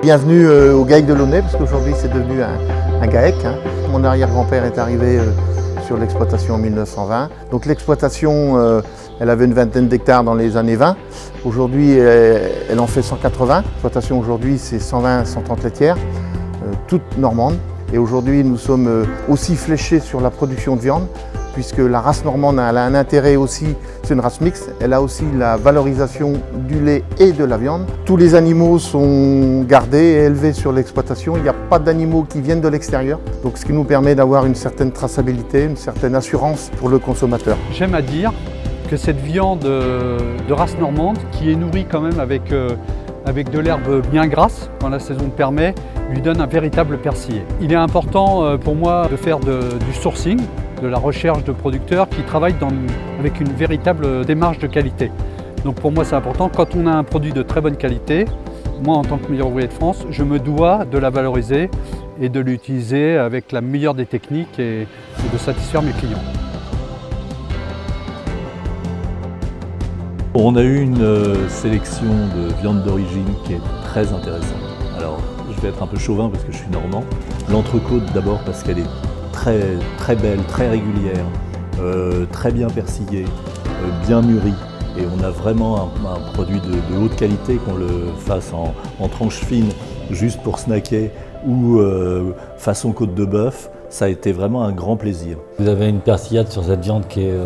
bienvenue au GAEC de Launay, parce qu'aujourd'hui c'est devenu un GAEC. Mon arrière-grand-père est arrivé sur l'exploitation en 1920. Donc l'exploitation, elle avait une vingtaine d'hectares dans les années 20. Aujourd'hui, elle en fait 180. L'exploitation aujourd'hui, c'est 120-130 laitières, toutes normandes. Et aujourd'hui, nous sommes aussi fléchés sur la production de viande, puisque la race normande elle a un intérêt aussi, c'est une race mixte, elle a aussi la valorisation du lait et de la viande. Tous les animaux sont gardés et élevés sur l'exploitation, il n'y a pas d'animaux qui viennent de l'extérieur, donc ce qui nous permet d'avoir une certaine traçabilité, une certaine assurance pour le consommateur. J'aime à dire que cette viande de race normande, qui est nourrie quand même avec de l'herbe bien grasse, quand la saison le permet, lui donne un véritable persillé. Il est important pour moi de faire du sourcing, de la recherche de producteurs qui travaillent avec une véritable démarche de qualité. Donc pour moi c'est important, quand on a un produit de très bonne qualité, moi en tant que meilleur ouvrier de France, je me dois de la valoriser et de l'utiliser avec la meilleure des techniques et de satisfaire mes clients. On a eu une sélection de viande d'origine qui est très intéressante. Alors, je vais être un peu chauvin parce que je suis normand. L'entrecôte d'abord parce qu'elle est très belle, très régulière, très bien persillée, bien mûrie. Et on a vraiment un produit de haute qualité, qu'on le fasse en tranches fines juste pour snacker ou façon côte de bœuf. Ça a été vraiment un grand plaisir. Vous avez une persillade sur cette viande qui est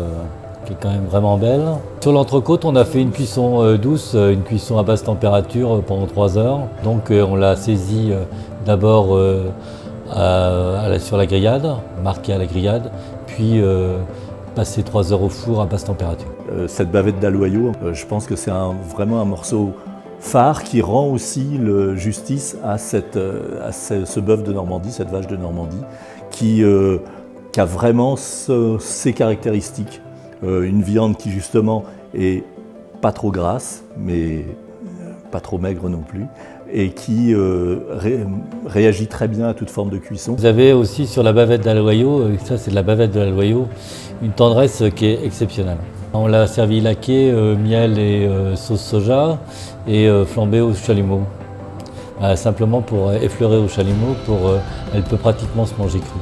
quand même vraiment belle. Sur l'entrecôte, on a fait une cuisson douce, une cuisson à basse température pendant 3 heures. Donc on l'a saisie d'abord sur la grillade, marquée à la grillade, puis passer 3 heures au four à basse température. Cette bavette d'aloyau, je pense que c'est vraiment un morceau phare qui rend aussi justice à ce bœuf de Normandie, cette vache de Normandie, qui a vraiment ses caractéristiques. Une viande qui justement est pas trop grasse, mais pas trop maigre non plus, et qui réagit très bien à toute forme de cuisson. Vous avez aussi sur la bavette d'aloyau, ça c'est de la bavette de l'aloyau, une tendresse qui est exceptionnelle. On l'a servi laqué, miel et sauce soja, et flambé au chalumeau. Simplement pour effleurer au chalumeau, elle peut pratiquement se manger crue.